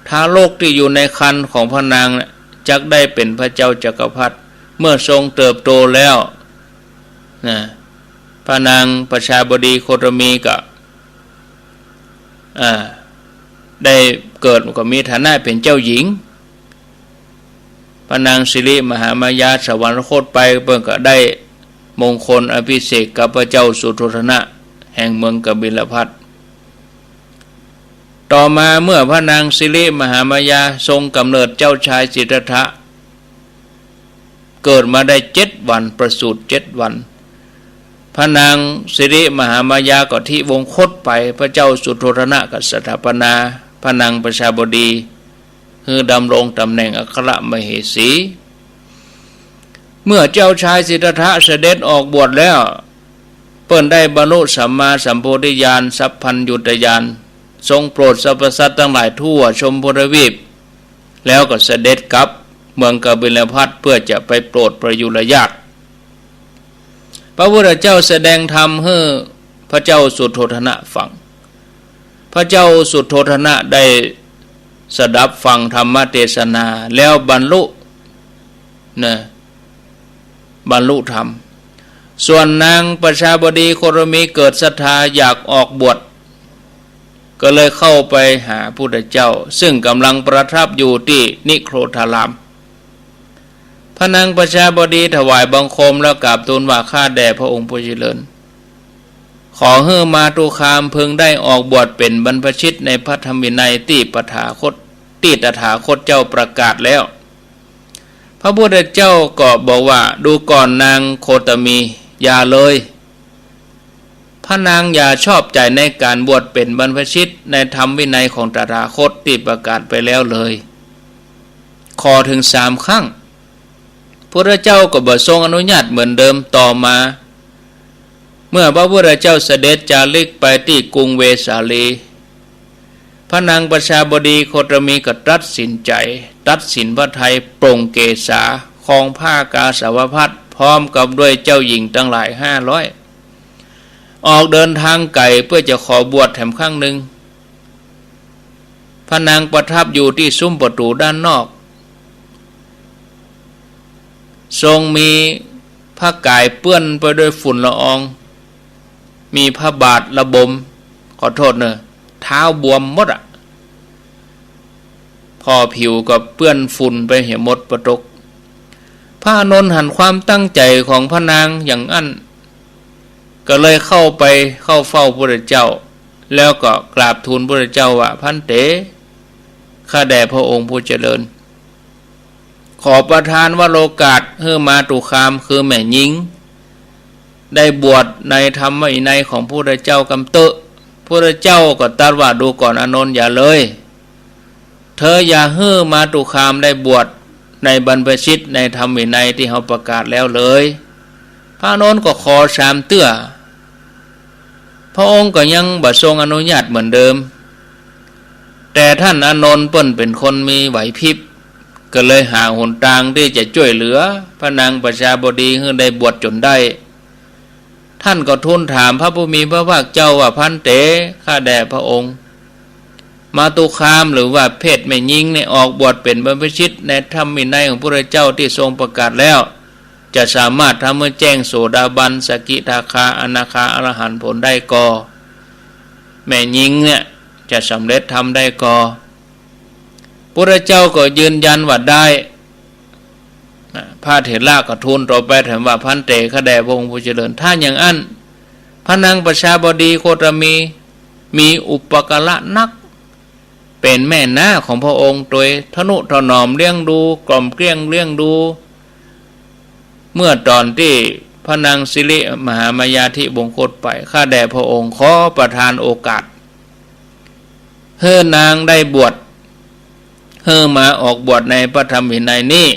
ทารกที่อยู่ในครรภ์ของพระนางจักได้เป็นพระเจ้าจักรพรรดิเมื่อทรงเติบโตแล้วพระนางประชาบดีโคตมีก็ได้เกิดก็มีฐานะเป็นเจ้าหญิงพระนางสิริมหามายาสวรรคตไปเพิ่นก็ได้มงคลอภิเษกกับพระเจ้าสุโธทนะแห่งเมืองกบิลพัสต่อมาเมื่อพระนางสิริมหามายาทรงกำเนิดเจ้าชายสิทธัตถะเกิดมาได้7 วันประสูติ7 วันพระนางสิริมหามายาก็ที่วงคตไปพระเจ้าสุโธทนะก็สถาปนาพระนางประชาบดีคือดำรงตำแหน่งอัครมเหสีเมื่อเจ้าชายสิทธัตถะเสด็จออกบวชแล้วเปิ้นได้บรรลุสัมมาสัมโพธิญาณสัพพัญญุตญาณทรงโปรดสรรพสัตว์ทั้งหลายทั่วชมพูทวีปแล้วก็เสด็จกลับเมืองกบิลพัสเพื่อจะไปโปรดประยุรญาติพระพุทธเจ้าแสดงธรรมให้พระเจ้าสุโธทนะฟังพระเจ้าสุโธทนะได้สดับฟังธรรมเทศนาแล้วบรรลุบรรลุธรรมส่วนนางประชาบดีโคตมีเกิดศรัทธาอยากออกบวชก็เลยเข้าไปหาพระพุทธเจ้าซึ่งกำลังประทับอยู่ที่นิโครธารามพระนางประชาบดีถวายบังคมแล้วกราบทูลว่าข้าแด่พระองค์ผู้เจริญขอให้มาตุคามพึงได้ออกบวชเป็นบรรพชิตในพระธรรมวินัยที่ตถาคตเจ้าประกาศแล้วพระพุทธเจ้าก็บอกว่าดูก่อนนางโคตมีอย่าเลยพระนางอย่าชอบใจในการบวชเป็นบรรพชิตในธรรมวินัยของตถาคตที่ประกาศไปแล้วเลยขอถึง3 ครั้งพระเจ้าก็บ่ทรงอนุญาตเหมือนเดิมต่อมาเมื่อพระพุทธเจ้าเสด็จจาริกไปที่กรุงเวสาลีพระนางประชาบดีโคตมีก็ตัดสินพระทัยปรงเกศาครองผ้ากาสาวพัสพร้อมกับด้วยเจ้าหญิงทั้งหลาย500ออกเดินทางไกลเพื่อจะขอบวชแถมครั้งหนึ่ง พระนางประทับอยู่ที่ซุ้มประตูด้านนอกทรงมีผ้ากายเปื้อนไปด้วยฝุ่นละอองมีผ้าบาทระบมขอโทษเนอะเท้าบวมหมดพอผิวก็เปื้อนฝุ่นไปเหี่ยหมดประตกพระอานนท์หันความตั้งใจของพระนางอย่างอั้นก็เลยเข้าเฝ้าพระพุทธเจ้าแล้วก็กราบทูลพระพุทธเจ้าว่าพันเตข้าแด่พระองค์ผู้เจริญขอประทานวโรกาสให้มาตุคามคือแม่หญิงได้บวชในธรรมวินัยของพระพุทธเจ้ากำเตอะพระพุทธเจ้าก็ตรัสว่าดูก่อนอานนท์อย่าเลยเธออย่าให้มาตุคามได้บวชในบรรพชิตในธรรมวินัยที่เขาประกาศแล้วเลยพระอานนท์ก็ขอสามเตื้อพระองค์ก็ยังบัดทรงอนุญาตเหมือนเดิมแต่ท่านอานนท์เปิ้นเป็นคนมีไหวพริบก็เลยหาหนทางที่จะช่วยเหลือพระนางประชาบดีให้ได้บวชจนได้ท่านก็ทูลถามพระผู้มีพระภาคเจ้าว่าพันเตข้าแด่พระองค์มาตุคามหรือว่าเพศแม่หญิงเนี่ยออกบวชเป็นบรรพชิตในธรรมวินัยของพระเจ้าที่ทรงประกาศแล้วจะสามารถทำให้แจ้งโสดาบันสกิทาคาอนาคาอรหันต์ผลได้กอแม่หญิงเนี่ยจะสำเร็จทำได้กอพระเจ้าก็ยืนยันว่าได้พระเถระก็ทูลต่อไปถามว่าพันเตข้าแด่พระองค์ผู้เจริญถ้าอย่างนั้นพระนางประชาบดีโคตมีอุปการะนักเป็นแม่น้าของพระองค์โดยทนุถนอมเลี้ยงดูกล่อมเกลี้ยงเลี้ยงดูเมื่อตอนที่พระนางสิริมหามายาธิบงคตไปข้าแด่พระองค์ขอประทานโอกาสให้นางได้บวชให้มาออกบวชในพระธรรมวินัยนี้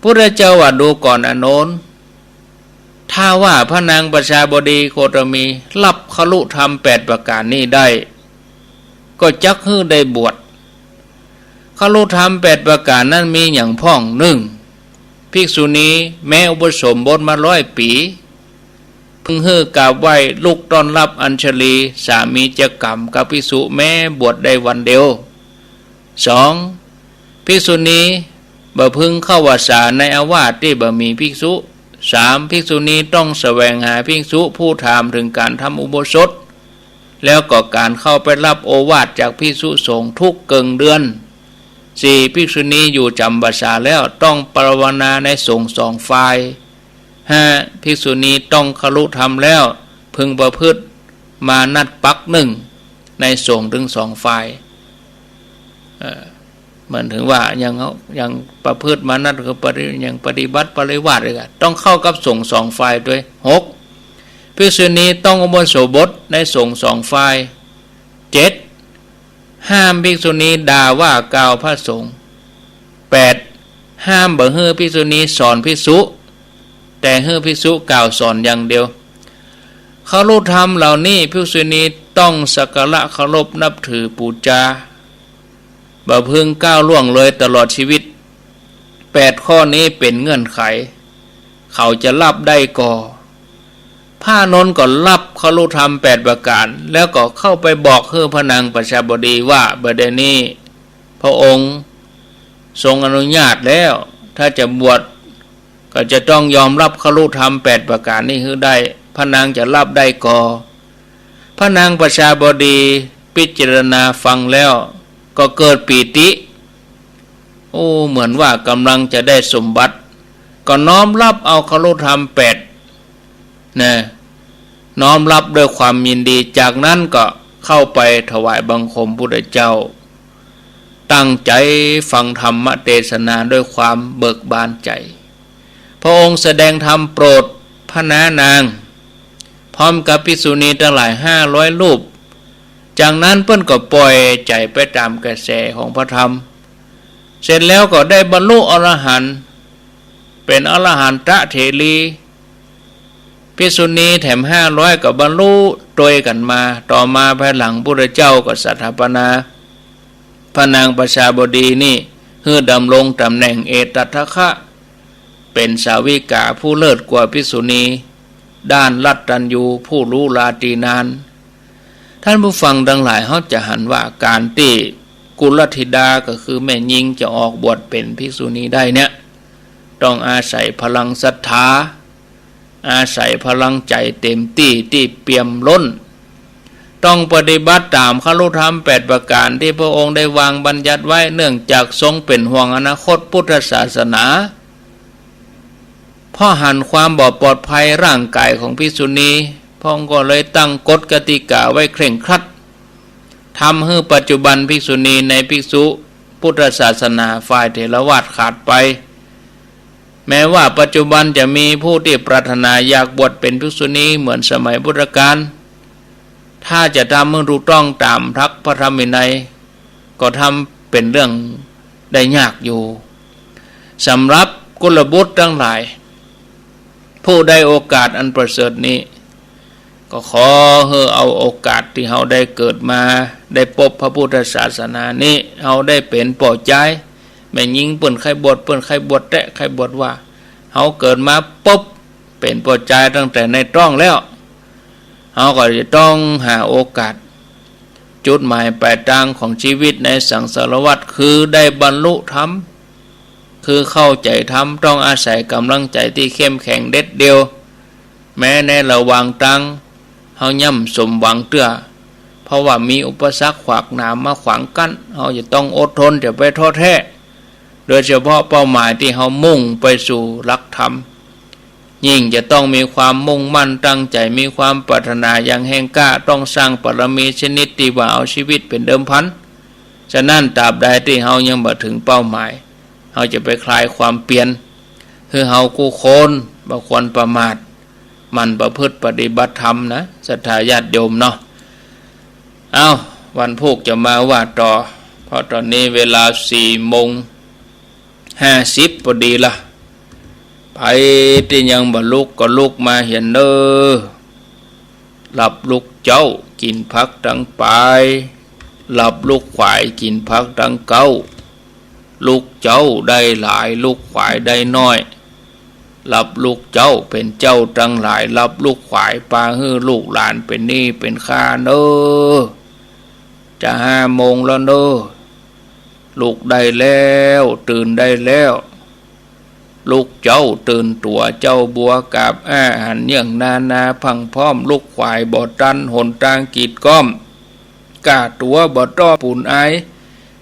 พระเจ้าว่าดูก่อนอานนท์ถ้าว่าพระนางประชาบดีโคตมีรับขลุธรรม8ประการนี้ได้ก็จักให้ได้บวชขลุธรรม8ประการนั้นมีอย่างพ้องหนึ่งภิกษุณีแม้อุปสมบทมา100 ปีพึงให้กราบไหว้ลุกต้อนรับอัญชลีสามีจะกรรมกับภิกษุแม้บวชได้วันเดียว2ภิกษุณีบ่พึงเข้าวัดสาในอาวาสที่บ่มีภิกษุ3ภิกษุณีต้องแสวงหาภิกษุผู้ถามถึงการทำอุโบสถแล้วก็การเข้าไปรับโอวาทจากภิกษุสงฆ์ทุกเกิงเดือน4ภิกษุณีอยู่จำพรรษาแล้วต้องปรารถนาในสงฆ์2ฝ่าย5ภิกษุณีต้องขลุธรรมแล้วพึงประพฤติมานัดปักหนึ่งในสงฆ์ถึง2ฝ่ายเหมือนถึงว่ายังประพฤติมานัดก็ยังปฏิบัติปริวาสเลยกันต้องเข้ากับสงฆ์2ฝ่ายด้วย6ภิกษุณีต้องอุโบสถบทในสงฆ์2ฝ่าย7ห้ามภิกษุณีด่าว่ากล่าวพระสงฆ์8ห้ามบ่ให้ภิกษุณีสอนภิกษุแต่ให้ภิกษุกล่าวสอนอย่างเดียวขลุธรรมเหล่านี้ภิกษุณีต้องสักการะเคารพนับถือบูชาบ่พึงก้าวล่วงเลยตลอดชีวิต8ข้อนี้เป็นเงื่อนไขเขาจะรับได้ก่อพระอานนท์ก็รับขลุธรรม8ประการแล้วก็เข้าไปบอกให้พระนางประชาบดีว่าบัดนี้พระองค์ทรงอนุญาตแล้วถ้าจะบวชก็จะต้องยอมรับขลุธรรม8ประการนี้ให้ได้พระนางจะรับได้ก่อพระนางประชาบดีพิจารณาฟังแล้วก็เกิดปีติเหมือนว่ากำลังจะได้สมบัติก็น้อมรับเอาขลุธรรม8นะน้อมรับด้วยความยินดีจากนั้นก็เข้าไปถวายบังคมพระพุทธเจ้าตั้งใจฟังธรรมเทศนาด้วยความเบิกบานใจพระองค์แสดงธรรมโปรดพระนางพร้อมกับภิกษุณีทั้งหลาย500 รูปจากนั้นเพิ่นก็ปล่อยใจไปตามกระแสของพระธรรมเสร็จแล้วก็ได้บรรลุอรหันต์เป็นอรหันตเถรีภิกษุณีแถม500ก็บรรลุโดยกันมาต่อมาภายหลังพระพุทธเจ้าก็สถาปนาพระนางประชาบดีนี่ให้ดำรงตำแหน่งเอตัทคะเป็นสาวิกาผู้เลิศกว่าภิกษุณีด้านลัตตัญญูผู้รู้ลาตรีนานท่านผู้ฟังทั้งหลายเขาจะหันว่าการที่ กุลธิดาก็คือแม่หญิงจะออกบวชเป็นภิกษุณีได้เนี่ยต้องอาศัยพลังศรัทธาอาศัยพลังใจเต็มที่เปี่ยมล้นต้องปฏิบัติตามคฤธรรม8ประการที่พระองค์ได้วางบัญญัติไว้เนื่องจากทรงเป็นห่วงอนาคตพุทธศาสนาเพราะหันความบ่ปลอดภัยร่างกายของภิกษุณีพระองค์ก็เลยตั้งกฎกติกาไว้เคร่งครัดทำให้ปัจจุบันภิกษุณีในภิกษุพุทธศาสนาฝ่ายเถรวาทขาดไปแม้ว่าปัจจุบันจะมีผู้ที่ปรารถนาอยากบวชเป็นภิกษุณีเหมือนสมัยพุทธกาลถ้าจะทำให้ถูกต้องตามพระธรรมวินัยก็ทำเป็นเรื่องได้ยากอยู่สำหรับกุลบุตรทั้งหลายผู้ได้โอกาสอันประเสริฐนี้ก็ขอให้เอาโอกาสที่เราได้เกิดมาได้พบพระพุทธศาสนานี้เราได้เป็นปอใจแม่ยิงเปิ้นใครบวชเปิ้นใครบวชแตะใครบวชว่าเราเกิดมาปุ๊บเป็นปอใจตั้งแต่ในท้องแล้วเราก็จะต้องหาโอกาสจุดหมายปลายทางของชีวิตในสังสารวัฏคือได้บรรลุธรรมคือเข้าใจธรรมต้องอาศัยกำลังใจที่เข้มแข็งเด็ดเดียวแม้ในระหว่างตังเฮาย่ำสมหวังเตื้อเพราะว่ามีอุปสรรคขวากหนามมาขวางกั้นเฮาจะต้องอดทนจะไปท้อแท้โดยเฉพาะเป้าหมายที่เฮามุ่งไปสู่หลักธรรมยิ่งจะต้องมีความมุ่งมั่นตั้งใจมีความปรารถนาอย่างแห่งกล้าต้องสร้างบารมีชนิดที่ว่าเอาชีวิตเป็นเดิมพันฉะนั้นตราบใดที่เฮายังบ่ถึงเป้าหมายเฮาจะไปคลายความเปลี่ยนคือเฮาคู่โคนบ่ควรประมาทมันประพฤติปฏิบัติธรรมนะศรัทธาญาติโยมเนาะเอาวันพุธจะมาว่าต่อเพราะตอนนี้เวลา4:50พอดีละไปที่ยังบ่ลุกก็ลุกมาเห็นเด้อหลับลุกเจ้ากินผักดังปลายหลับลุกขวายกินผักดังเก้าลูกเจ้าได้หลายลูกขวายได้น้อยรับลูกเจ้าเป็นเจ้าตั้งหลายรับลูกขวายปาฮื้อลูกหลานเป็นหนี้เป็นค่าเน้อจะ5 โมงแล้วเน้อลูกได้แล้วตื่นได้แล้วลูกเจ้าตื่นตัวเจ้าบัวกาบอาหารเยี่ยงนาพังพร้อมลูกขวายบ่ตันหนทางกีดก้อมกาตัวบ่ต้อปูนไอ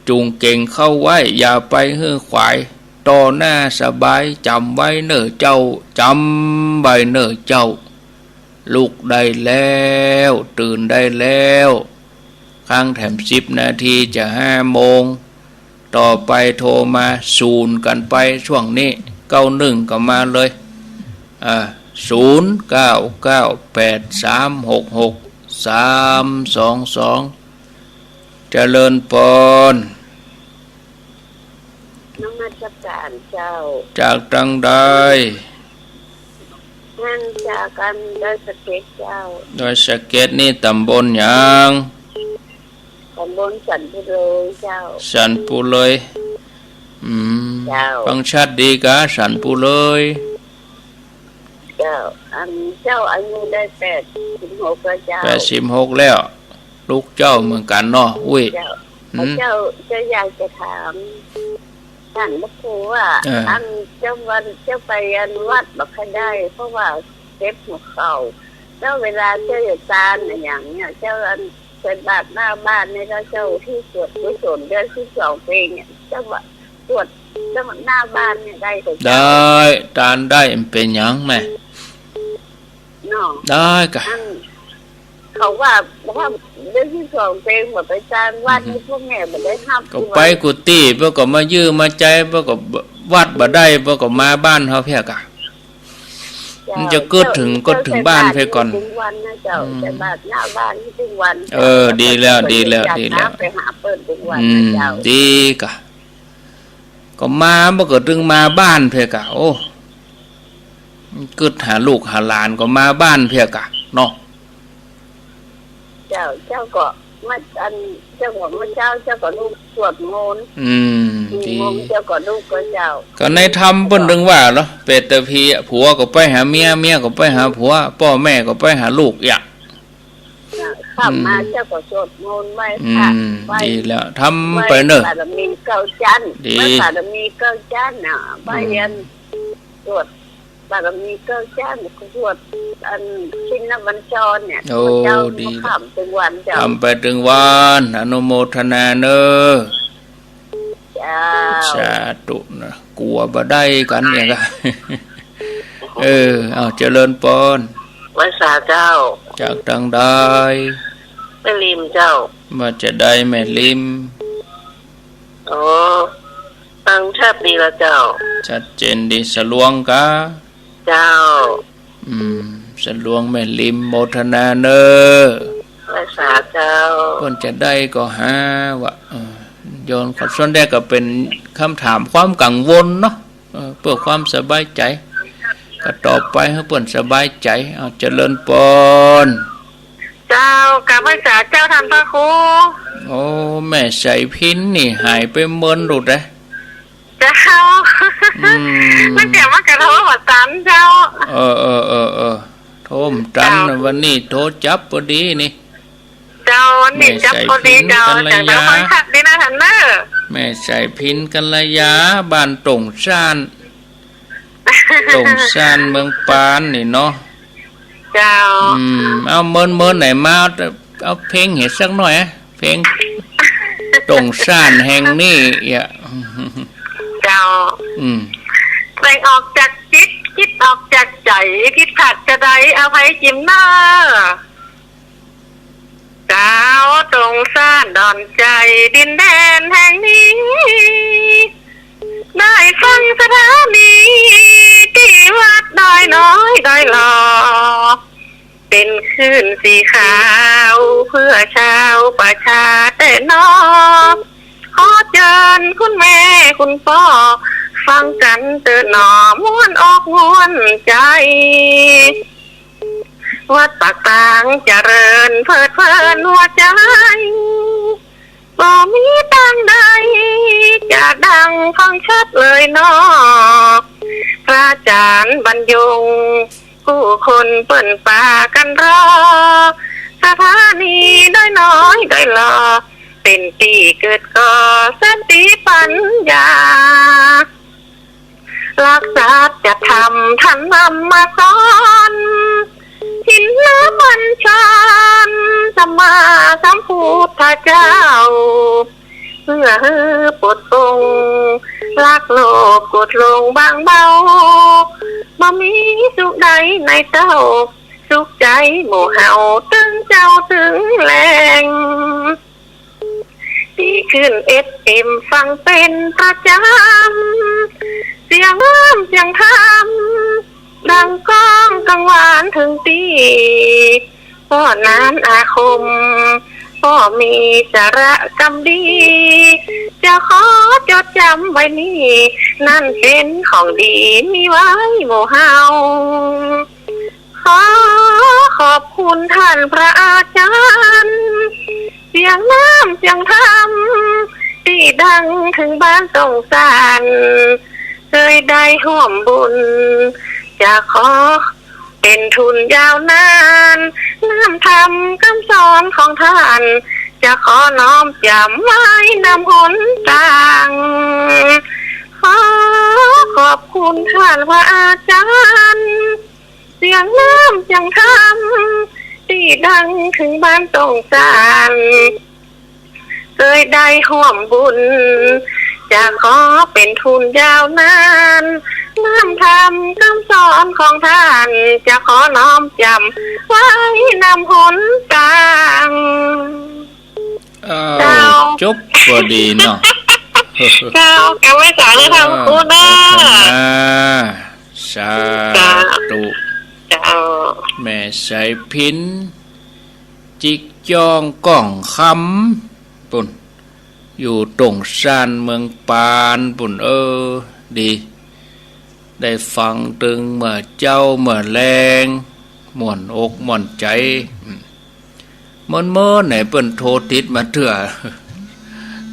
จุงเก่งเข้าไว้อย่าไปฮื้อขวายต่อหน้าสบายจำไว้เน้อเจ้าจำไว้เน้อเจ้าลูกได้แล้วตื่นได้แล้วข้างแถม10 นาทีจะ5 โมงต่อไปโทรมา0กันไปช่วงนี้91ก็มาเลย0998366322เจริญพรนมัสการเจ้าจากตังใดนั่นจากกันโดยสะเก็ดเจ้าโดยสะเก็ดนี่ตำบลหยังตำบลสันปุเลยเจ้าสันปุเลยเจ้าฟังชัดดีกะสันปุเลยเจ้าเจ้าอายุได้86แล้วเจ้า86แล้วลูกเจ้าเหมือนกันเนาะอุ้ยเจ้าอยากจะถามท่านพระครูว่าเจ้าไปวัดบักได้เพราะว่าเจ็บหัวเข่าแล้วเวลาเจ้าอยู่ตาอย่างเนี้ยเจ้าเป็นบาดหน้าบ้านเนี่ยเจ้าที่สวดกุศลเดือนที่2ปีเนี่ยเจ้าว่าสวดเจ้าหน้าบ้านเนี่ยได้ตานได้เป็นหยังแม่เนาะได้กะเขาว่าเดือนที่2ปีหมดไปจานวัดนี่พวกแม่บ่ได้ห้ามก็ไปกุฏิเพื่อก็มายื้อมาใจเพื่อก็วัดบ่ได้เพื่อก็มาบ้านเฮาเพียกะมันจะเกิดถึงบ้านไปก่อนถึงวันนะเจ้าแต่บาดหน้าบ้านถึงวันดีแล้วไปหาเปิดทุกวันนะเจ้าดีกะก็มาบ่เกิดถึงมาบ้านเพียกะโอ้เกิดหาลูกหาหลานก็มาบ้านเพียกะเนาะเจ้าก็มาเจ้าของเจ้าก็ลูกสวดมนต์ดีเจ้าก็ลูกก็เจ้าก็ในธรรมเพิ่นถึงว่าเนาะเปตพีผัวก็ไปหาเมียก็ไปหาผัวพ่อแม่ก็ไปหาลูกอย่างค ขับมาเจ้าก็สวดมนต์ไหว้พระไหว้ดีแล้วทำไปเนอะบารมีเก้าจันทร์ไหว้บารมีเก้าจันทร์น่ะไหว้ยันสวดบารมีเก้าจันทร์สวดอันชินบัญชรเนี่ยเจ้าขับถึงวันเจ้าทำไปถึงวันอนุโมทนาเนอะสาธุนะกลัวบ่ได้กันอย่างไรเอาเจริญปอนวัดสาเจ้าจากทางใดแม่ริมเจ้ามาจะได้แม่ริมฟังแทบดีละเจ้าชัดเจนดีสลวงกะเจ้าสลวงแม่ริมโมทนาเนอวัดสาเจ้าเพิ่นจะได้ก็หาว่าโยนขอส่วนแรกก็เป็นคำถามความกังวลเนาะเพื่อความสบายใจก็ต่อไปให้เพิ่นสบายใจเอาเจริญปอนเจ้ากราบไหว้สาเจ้าท่านพระครูโอ้แม่ใส่พินนี่หายไปเมินหลุดเลยเจ้ามันเกี่ยวกับกระโถนหัวตันเจ้าโทมตันวันนี้โทรจับพอดีนี่เจ้าวันนี้จับพอดีเจ้าจากนั้นคนขับดีนะท่านเนอแม่ใส่พินกัลยาบ้านตงซานเมืองปานนี่เนาะเจ้าเอาเมินไหนมาเอาเพลงเห็นสักหน่อยเพลงตงซานแห่งนี้เจ้าแบ่งออกจากจิตคิดออกจากใจคิดขาดจะได้เอาไว้จิ้มหน้าเจ้าตรงซ่านดอนใจดินแดนแห่งนี้ได้ฟังสถานีที่วัดดอยน้อยดอยหล่อเป็นคลื่นสีขาวเพื่อชาวประชาแต่นอขอเชิญคุณแม่คุณพ่อฟังกันเตือนหนอม้วนออกม้วนใจวัดปากตางเจริญเพลิดเพลินหัวใจบ่มีตังใดจะดังฟังชัดเลยนอพระอาจารย์บรรยงผู้คนเปิ่นป่ากันรอสถานีได้น้อยได้รอเป็นตีเกิดก่อสติปัญญารักษาจะทำท่านนำมาสอนหินน้ำมันชานสัมมาสัมพุทธเจ้าเพื่อปลดปลงลักโลภกดลงบางเบาบ่มีสุขใดในเต้าสุขใจหมู่เฮาตึงเจ้าถึงแรงดีขึ้นFMฟังเป็นประจำเสียงน้ำเสียงธรรมดังก้องกังวานถึงตีพ่อนานอาคมพ่อมีสาระกำดีจะขอจดจำไว้นี่นั่นเป็นของดีมีไว้หมู่เฮาขอบคุณท่านพระอาจารย์เสียงน้ำเสียงธรรมที่ดังถึงบ้านตรงสานเคยได้ร่วมบุญจะขอเป็นทุนยาวนานน้ำธรรมคำสอนของท่านจะขอน้อมจำไว้นำหนทางขอบคุณท่านพระอาจารย์เสียงน้ำเสียงธรรมที่ดังถึงบ้านตรงสานเคยได้ร่วมบุญจะขอเป็นทุนยาวนานน้ำธรรมคำสอนของท่านจะขอน้อมจำไว้นำหนทางจบพอดีเนาะเจ้าแกไม่สายเลยทำคุณนะสาธุแม่ใส่พินจิกจองก่องคำปุ่นอยู่ตรงซานเมืองปานปุ่นดีได้ฟังตึงเมื่อเจ้าเมื่อแรงม่วนอกม่วนใจเมื่อไหนเปิ้นโทรติดมาเถื่อ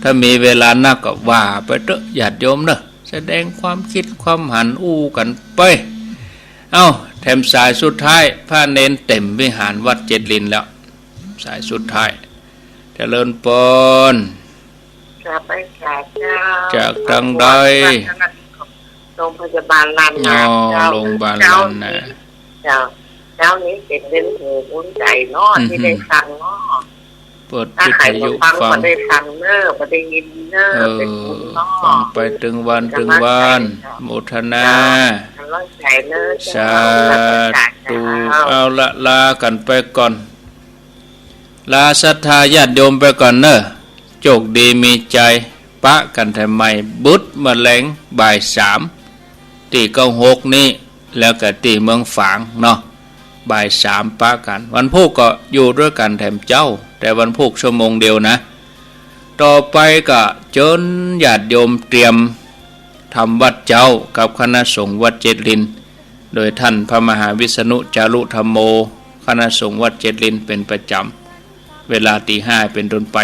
ถ้ามีเวลานักก็ว่าไปเถอะญาติโยมเนอะแสดงความคิดความหันอู้กันไปแถมสายสุดท้ายพระเนนเต็มวิหารวัดเจ็ดลินแล้ว สายสุดท้ายเจริญปนจะไปจากทางใดโรงพยาบาลลานนาโรงพยาบาลลานนาเจ้านี้เป็นเรื่องหูบุญใจเนาะที่ได้ฟังเนาะเปิดวิทยุฟังได้ฟังเนอะได้ยินเนอะเป็นบุญเนาะฟังไปถึงวันโมทนาสาธุเอาละลากันไปก่อนลาศรัทธาญาติโยมไปก่อนเนอะโชคดีมีใจปะกันทำไมบุตรมะแรงบ่าย3ที่96นี้แล้วก็ที่เมืองฝางเนาะบ่าย3ปะกันวันพุธก็อยู่ด้วยกันแถมเจ้าแต่วันพุธชั่วโมงเดียวนะต่อไปก็เชิญญาติโยมเตรียมทำวัดเจ้ากับคณะสงฆ์วัดเจดลินโดยท่านพระมหาวิษณุจารุธรรมโมคณะสงฆ์วัดเจดลินเป็นประจำเวลาตี 5เป็นต้นไป